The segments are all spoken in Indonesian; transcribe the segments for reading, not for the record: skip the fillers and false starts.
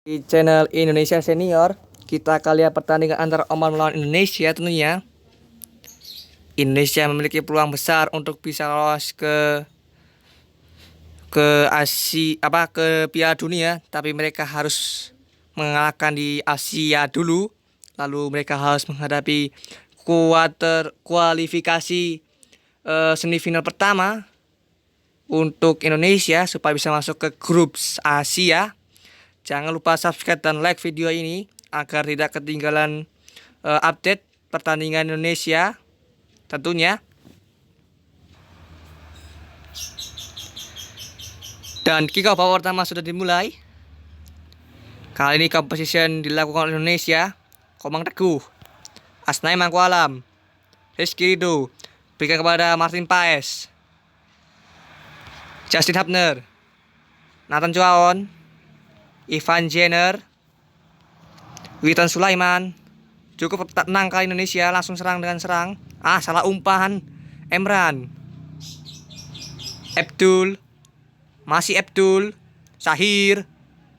Di channel Indonesia Senior, kita akan lihat pertandingan antara Oman melawan Indonesia tentunya. Indonesia memiliki peluang besar untuk bisa lolos ke Piala Dunia, tapi mereka harus mengalahkan di Asia dulu. Lalu mereka harus menghadapi kualifikasi semifinal pertama untuk Indonesia supaya bisa masuk ke grup Asia. Jangan lupa subscribe dan like video ini agar tidak ketinggalan update pertandingan Indonesia tentunya. Dan kick off babak pertama sudah dimulai. Kali ini composition dilakukan oleh Indonesia. Komang Teguh, Asnawi Mangkualam, Rizky Ridho, berikan kepada Martin Paes, Justin Hubner, Nathan Chuaon, Ivan Jenner, Witan Sulaiman. Cukup tenang kali Indonesia, langsung serang dengan serang. Salah umpan Emran, Abdul, masih Abdul, Syahir.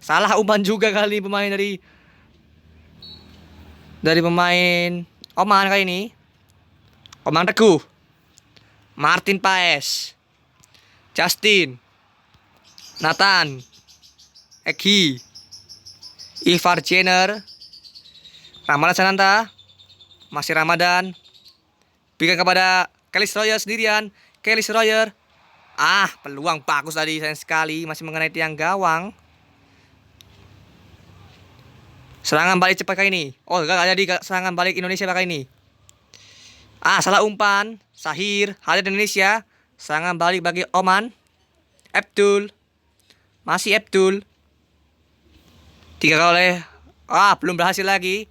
Salah umpan juga kali pemain dari pemain Oman kali ini. Komang Teguh, Martin Paes, Justin, Nathan, Egi, Ivar Jenner, Ramadan Sananta, masih Ramadan, berikan kepada Kelly Royer sendirian. Kelly Royer, peluang bagus tadi, sayang sekali masih mengenai tiang gawang. Serangan balik cepat kali ini. Gak jadi serangan balik Indonesia kali ini. Salah umpan. Syahir, hadir Indonesia. Serangan balik bagi Oman. Abdul, masih Abdul. 3 kali oleh belum berhasil lagi.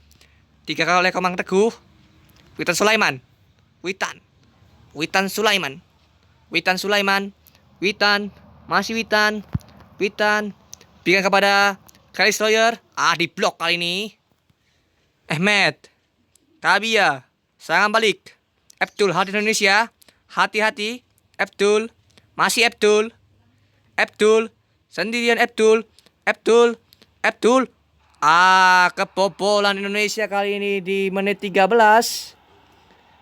3 kali oleh Komang Teguh. Witan Sulaiman. Witan Sulaiman. Witan, masih Witan. Berikan kepada Kelly Royer. Diblok kali ini. Ahmed, Tabia, serangan balik. Abdul, hadir Indonesia. Hati-hati. Abdul, masih Abdul. Sendirian Abdul. Kebobolan Indonesia kali ini di menit 13.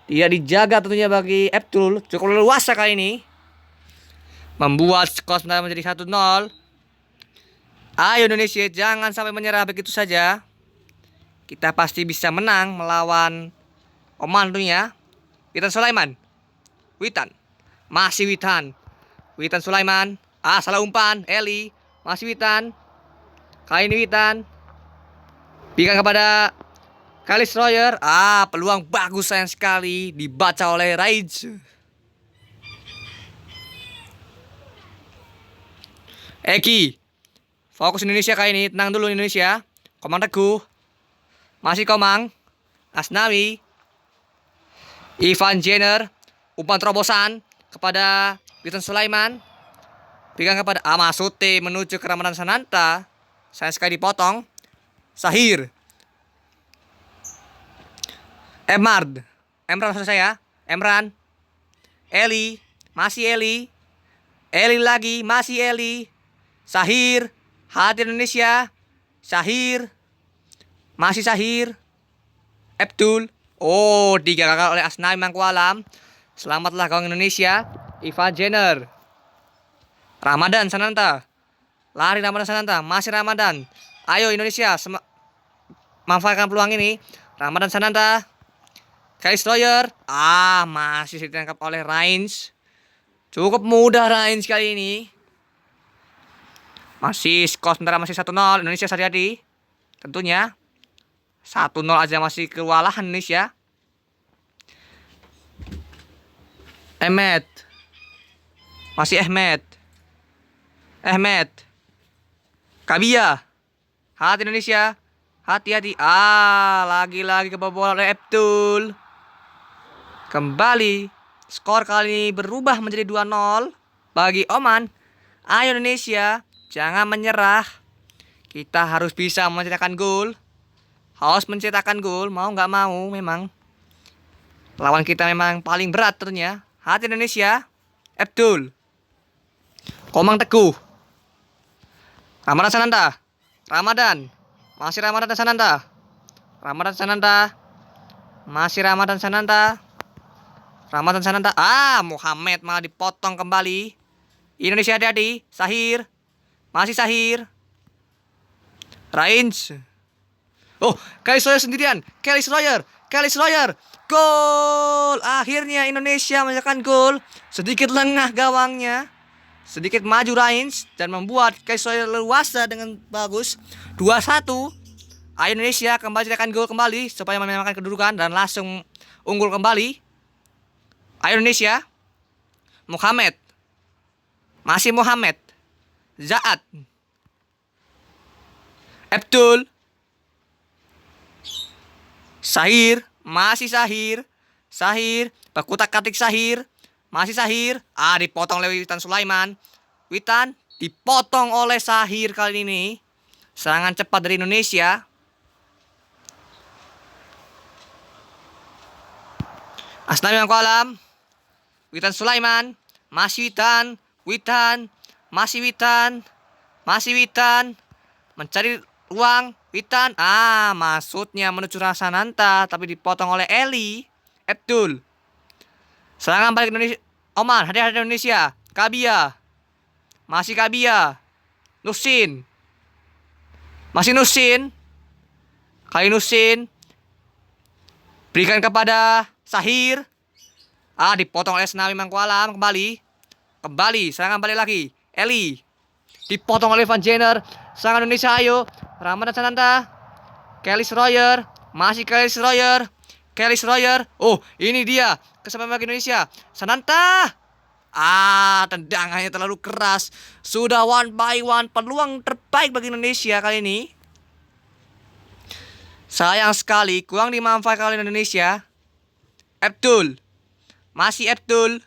Dia dijaga tentunya bagi Abdul. Cukup leluasa kali ini, membuat skor sementara menjadi 1-0. Ayo Indonesia, jangan sampai menyerah begitu saja. Kita pasti bisa menang melawan Oman tentunya. Witan Sulaiman. Masih Witan Sulaiman. Salah umpan. Eli, masih Witan. Kali ini Witan. Berikan kepada Kelly Royer. Peluang bagus, sayang sekali dibaca oleh Raij. Eki, fokus Indonesia kali ini. Tenang dulu Indonesia. Komang Teguh, masih Komang. Asnawi, Ivan Jenner. Umpan terobosan kepada Witan Sulaiman. Berikan kepada Masute menuju ke Ramadan Sananta. Sayang sekali dipotong. Syahir, Emran maksud saya. Emran, Eli, masih Eli. Eli lagi, masih Eli. Syahir, hadir Indonesia. Syahir, masih Syahir. Abdul. 3 kali oleh Asnawi Mangkualam. Selamatlah gawang Indonesia. Ivan Jenner, Ramadan Sananta. Lari Ramadan Sananta, masih Ramadan. Ayo Indonesia, manfaatkan peluang ini. Ramadan Sananta, Kelly Royer. Masih ditangkap oleh Rains. Cukup mudah Rains kali ini. Masih skor sementara masih 1-0. Indonesia hati-hati tentunya. 1-0 aja masih kewalahan Indonesia. Ahmed, masih Ahmed. Kabia, hati Indonesia. Hati-hati. Lagi-lagi kebobolan oleh Abdul. Kembali skor kali ini berubah menjadi 2-0 bagi Oman. Ayo Indonesia, jangan menyerah. Kita harus bisa mencetakkan gol. Mau nggak mau memang. Lawan kita memang paling berat ternyata. Hati Indonesia. Abdul, Komang Teguh, Ramadan Sananta. Ramadan, Masih Ramadan Sananta. Ramadan Sananta. Masih Ramadan Sananta. Ramadan Sananta. Muhammad malah dipotong kembali. Indonesia hati-hati. Sahir. Masih Sahir. Range. Kelly Sawyer sendirian. Kelly Sawyer. Gol. Akhirnya Indonesia mencetakkan gol. Sedikit lengah gawangnya. Sedikit maju Range dan membuat Kelly Sawyer leluasa dengan bagus. 2-1. Indonesia kembali cetakkan gol kembali supaya menyamakan kedudukan dan langsung unggul kembali. Indonesia. Muhammad. Masih Muhammad. Zaat. Abdul. Sahir. Masih Sahir. Berkutak-katik Sahir. Masih Sahir. Dipotong oleh Witan Sulaiman. Witan dipotong oleh Sahir kali ini. Serangan cepat dari Indonesia. Asnawi Mangkualam. Witan Sulaiman. Masih Witan. Masih Witan. Mencari ruang. Witan. Maksudnya menuju Sananta, tapi dipotong oleh Eli. Abdul. Serangan balik Indonesia. Oman, hati-hati Indonesia. Kabia. Masih Kabia. Nusin. Masih Nusin. Kali Nusin. Berikan kepada Sahir. Dipotong oleh Asnawi Mangkualam. Kembali. Serangan balik lagi. Eli. Dipotong oleh Van Jenner. Serangan Indonesia, ayo. Ramadan Sananta. Kelly Sawyer. Masih Kelly Sawyer. Ini dia. Kesempatan bagi Indonesia. Sananta. Tendangannya terlalu keras. Sudah 1-1. Peluang terbaik bagi Indonesia kali ini. Sayang sekali. Kurang dimanfaatkan oleh Indonesia. Abdul. Masih Abdul.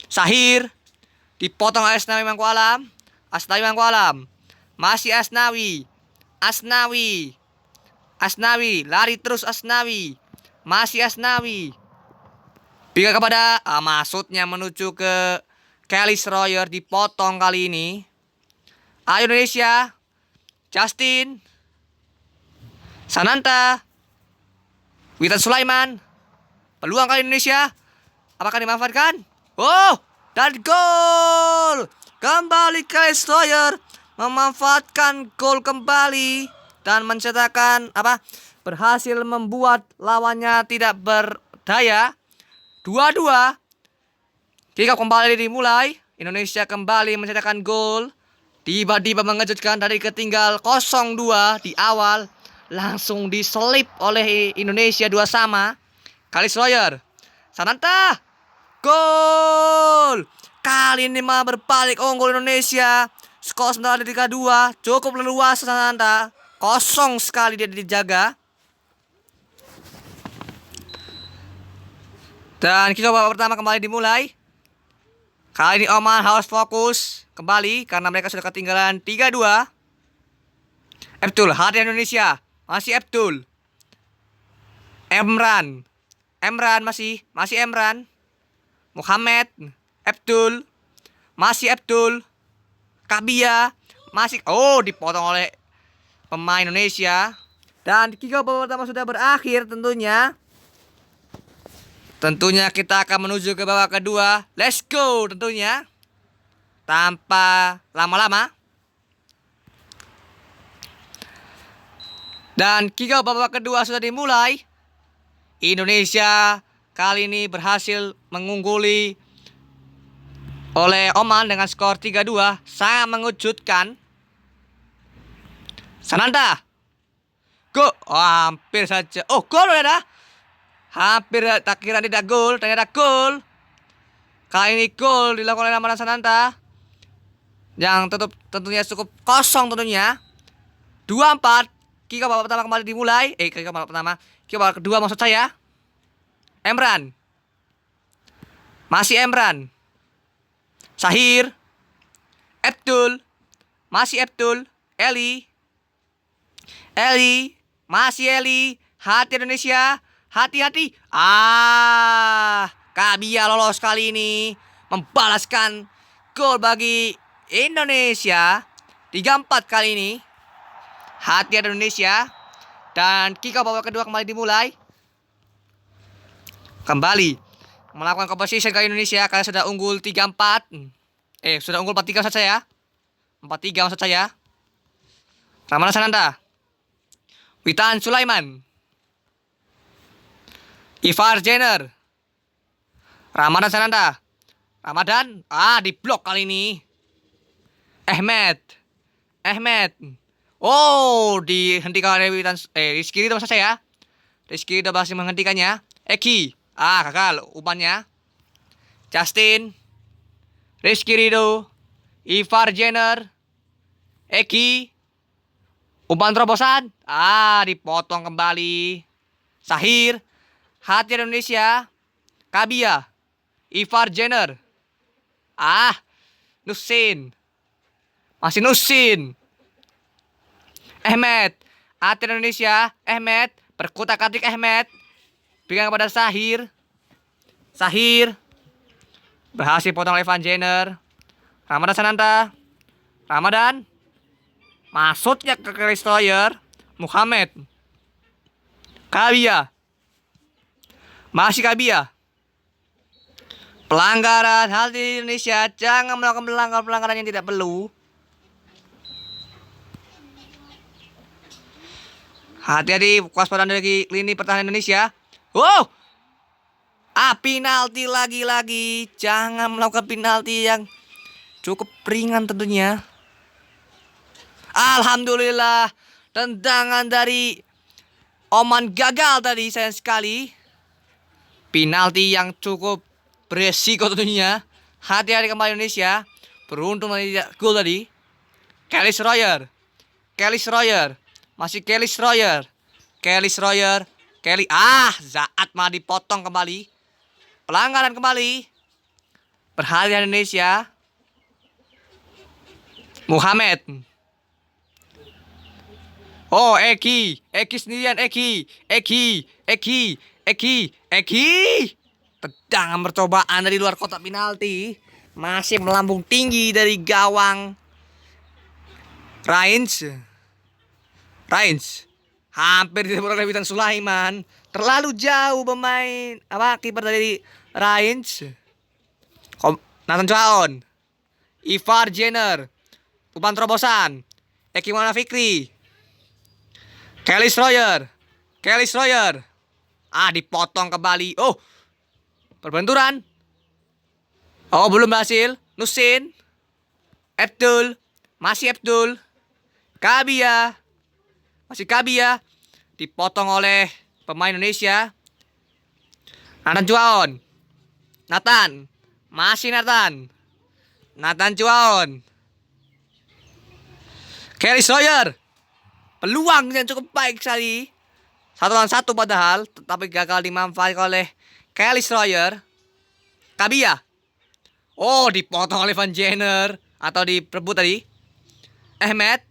Sahir. Dipotong oleh Asnawi Mangkualam. Masih Asnawi. Lari terus Asnawi. Masih Asnawi. Berikan kepada maksudnya menuju ke Kelly Sawyer. Dipotong kali ini. Ayo Indonesia. Justin. Sananta. Witan Sulaiman. Peluang kali Indonesia. Apakah dimanfaatkan? Dan gol. Kembali Kelly Sawyer memanfaatkan gol kembali dan mencetakkan berhasil membuat lawannya tidak berdaya. 2-2. Kick off kembali dimulai. Indonesia kembali mencetakkan gol. Tiba-tiba mengejutkan dari ketinggal 0-2 di awal. Langsung diselip oleh Indonesia 2-2. Kelly Sawyer. Sananta. Gol. Kali ini malah berbalik unggul Indonesia. Skor sementara 3-2. Cukup leluasa Sananta. Kosong sekali dia dijaga. Dan kick off babak pertama kembali dimulai. Kali ini Oman harus fokus kembali karena mereka sudah ketinggalan 3-2. Abdul, hati Indonesia. Masih Abdul. Emran masih Emran. Muhammad. Abdul. Masih Abdul. Kabia. Masih. Dipotong oleh pemain Indonesia. Dan kick off babak pertama sudah berakhir tentunya. Tentunya kita akan menuju ke babak kedua. Let's go tentunya. Tanpa lama-lama. Dan kick off babak kedua sudah dimulai. Indonesia kali ini berhasil mengungguli oleh Oman dengan skor 3-2. Sangat mengejutkan. Sananta. Go. Hampir saja. Gol udah. Hampir tak kira tidak gol. Ternyata gol. Kali ini gol dilakukan oleh Ramadan Sananta. Yang tentunya cukup kosong tentunya. 2-4. Kick off babak pertama kembali dimulai. Kick off babak pertama. Kick off babak kedua maksud saya. Emran. Masih Emran. Sahir. Abdul. Masih Abdul. Eli. Masih Eli. Hati Indonesia. Hati-hati. Kabia lolos kali ini. Membalaskan gol bagi Indonesia. 3-4 kali ini. Hati ada Indonesia. Dan kick off babak kedua kembali dimulai. Kembali melakukan composition kali Indonesia. Kalian sudah unggul 3-4. Sudah unggul 4-3 maksud saya. 4-3 maksud saya. Ramadan Sananta. Witan Sulaiman. Ivar Jenner. Ramadan Sananta. Ramadan. Diblok kali ini. Ahmed. Oh, dihentikan oleh Witan. Rizky Ridho maksud saya. Rizky Ridho berhasil menghentikannya. Eki. Gagal umpannya. Justin. Rizky Ridho. Ivar Jenner. Eki. Umpan terobosan. Dipotong kembali. Sahir. Hati Indonesia. Kabia. Ivar Jenner. Nusin. Masih Nusin. Ahmed. Hati Indonesia. Ahmed. Perkutak-atik Ahmed. Berikan kepada Sahir. Berhasil potong oleh Ivar Jenner. Ramadan Sananta. Ramadan. Masuknya ke Destroyer. Muhammad. Kabia. Masih Kabia. Pelanggaran hal di Indonesia. Jangan melakukan pelanggaran yang tidak perlu. Hati-hati kewaspadaan dari lini pertahanan Indonesia. Penalti lagi-lagi. Jangan melakukan penalti yang cukup ringan tentunya. Alhamdulillah, tendangan dari Oman gagal tadi, sayang sekali. Penalti yang cukup beresiko tentunya. Hati-hati kembali Indonesia. Beruntung tidak gol tadi. Kelly Schroyer. Masih Kelly Schroyer. Zaat mah dipotong kembali. Pelanggaran kembali. Perhatian Indonesia. Muhammad. Eki sendirian. Eki. Tendangan percobaan dari luar kotak penalti. Masih melambung tinggi dari gawang Rains. Hampir ditembus oleh Witan Sulaiman. Terlalu jauh pemain kiper dari Rains. Nathan Chuaon. Ivar Jenner. Umpan terobosan. Eki Maulana Fikri. Kelly Schroyer. Dipotong kembali. Perbenturan. Belum berhasil. Nusin. Masih Abdul. Kabia. Dipotong oleh pemain Indonesia. Nathan Chuaon. Nathan Chuaon. Kelly Schroyer. Peluang yang cukup baik sekali. 1 lawan 1 padahal, tetapi gagal dimanfaatkan oleh Kelly Schroyer. Kabia. Dipotong oleh Van Jenner. Atau diperebut tadi. Ahmed.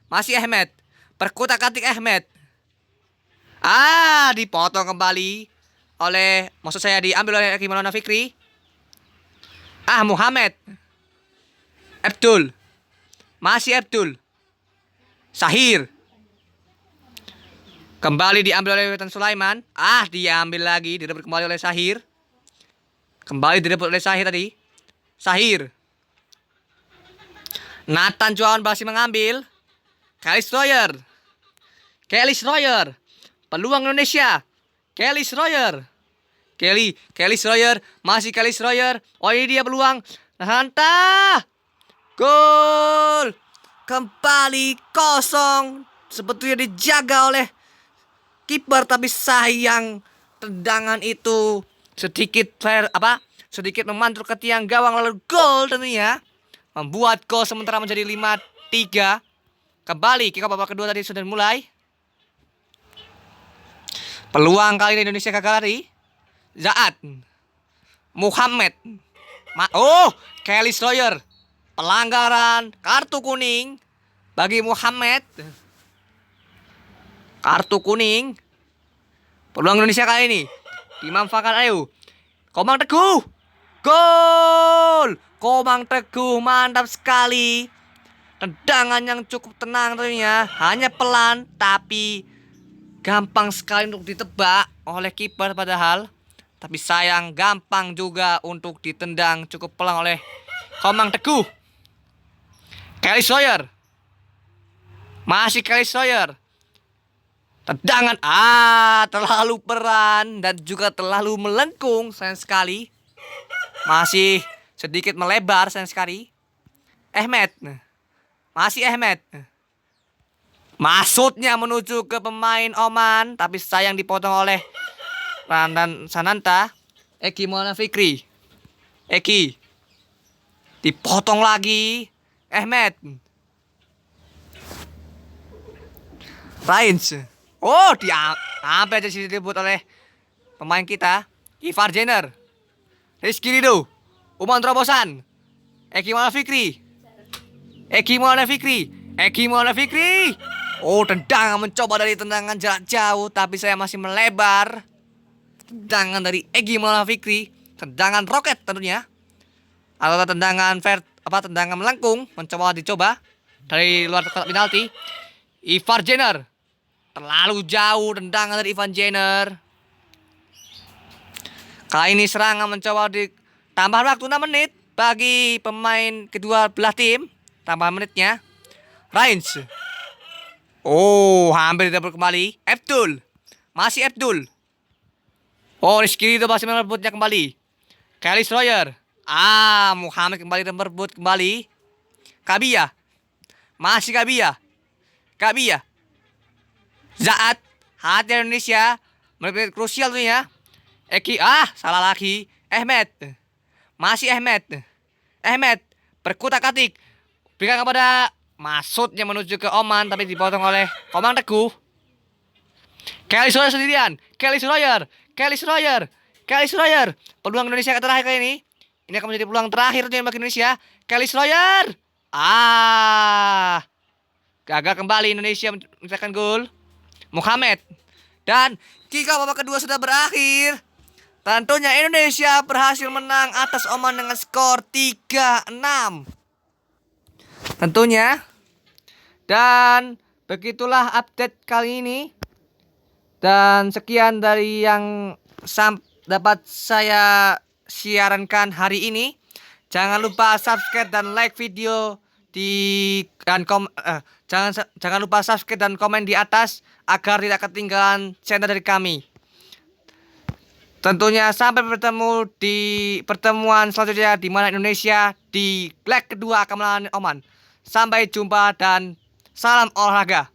Masih Ahmed. Perkutak-atik Ahmed. Dipotong kembali oleh, maksud saya diambil oleh Eki Maulana Fikri. Muhammad. Abdul. Masih Abdul. Sahir. Kembali diambil oleh Witan Sulaiman. Diambil lagi. Direbut kembali oleh Sahir. Tadi. Sahir. Nathan Chuaon masih mengambil. Kelly Schroyer. Peluang Indonesia. Kelly Schroyer. Masih Kelly Schroyer. Ini dia peluang. Hanta. Gol. Kembali kosong. Sebetulnya dijaga oleh kiper, tapi sayang tendangan itu sedikit memantul ke tiang gawang, lalu gol tentunya. Membuat gol sementara menjadi 5-3. Kembali kick off babak kedua tadi sudah mulai. Peluang kali ini Indonesia gagal tadi. Zaat. Muhammad. Kelly Schroyer. Pelanggaran, kartu kuning bagi Muhammad. Kartu kuning. Peluang Indonesia kali ini dimanfaatkan. Ayo. Komang Teguh. Gol. Komang Teguh mantap sekali. Tendangan yang cukup tenang tentunya, hanya pelan tapi gampang sekali untuk ditebak oleh kiper padahal. Tapi sayang gampang juga untuk ditendang cukup pelan oleh Komang Teguh. Kelly Sawyer. Masih Kelly Sawyer. Tendangan terlalu peran dan juga terlalu melengkung, sayang sekali. Masih sedikit melebar, sayang sekali. Ahmed. Masih Ahmed. Maksudnya menuju ke pemain Oman, tapi sayang dipotong oleh Randan Sananta. Eki Maulana Fikri. Eki. Dipotong lagi. Ahmed. Rains. Oh, hampir aja disebut oleh pemain kita. Ivar Jenner. Rizky Ridho. Uman terobosan. Eki Maulana Fikri. Eki Maulana Fikri. Eki Maulana Fikri. Oh, tendangan mencoba dari tendangan jarak jauh, tapi saya masih melebar. Tendangan dari Eki Maulana Fikri. Tendangan roket tentunya. Atau tendangan tendangan melengkung, dicoba dari luar kotak penalti. Ivar Jenner. Terlalu jauh tendangan dari Ivan Jenner. Kali ini serangan mencoba ditambah waktu 6 menit bagi pemain kedua belah tim. Tambah menitnya. Rains. Oh, hampir didapur kembali. Abdul. Masih Abdul. Oh, Rizky Ridho masih merebutnya kembali. Kelly Sawyer. Muhammad kembali merebut kembali. Kabia. Masih Kabia. Kabia. Zaat. Hati Indonesia. Menit krusial tuh ya. Eki. Salah lagi. Ahmed. Masih Ahmed. Ahmed. Berkutak-atik. Berikan kepada maksudnya menuju ke Oman, tapi dipotong oleh Komang Teguh. Kelly Sawyer sendirian. Kelly Sawyer. Kelly Sawyer. Kelly Sawyer. Peluang Indonesia terakhir kali ini. Ini akan menjadi peluang terakhir bagi Indonesia. Kelly Sawyer. Gagal kembali Indonesia mencetakkan gol. Muhammad. Dan jika babak kedua sudah berakhir, tentunya Indonesia berhasil menang atas Oman dengan skor 3-6. Tentunya. Dan begitulah update kali ini. Dan sekian dari yang dapat saya siarankan hari ini. Jangan lupa subscribe dan like video jangan lupa subscribe dan komen di atas agar tidak ketinggalan channel dari kami. Tentunya sampai bertemu di pertemuan selanjutnya di mana Indonesia di leg kedua akan melawan Oman. Sampai jumpa dan salam olahraga.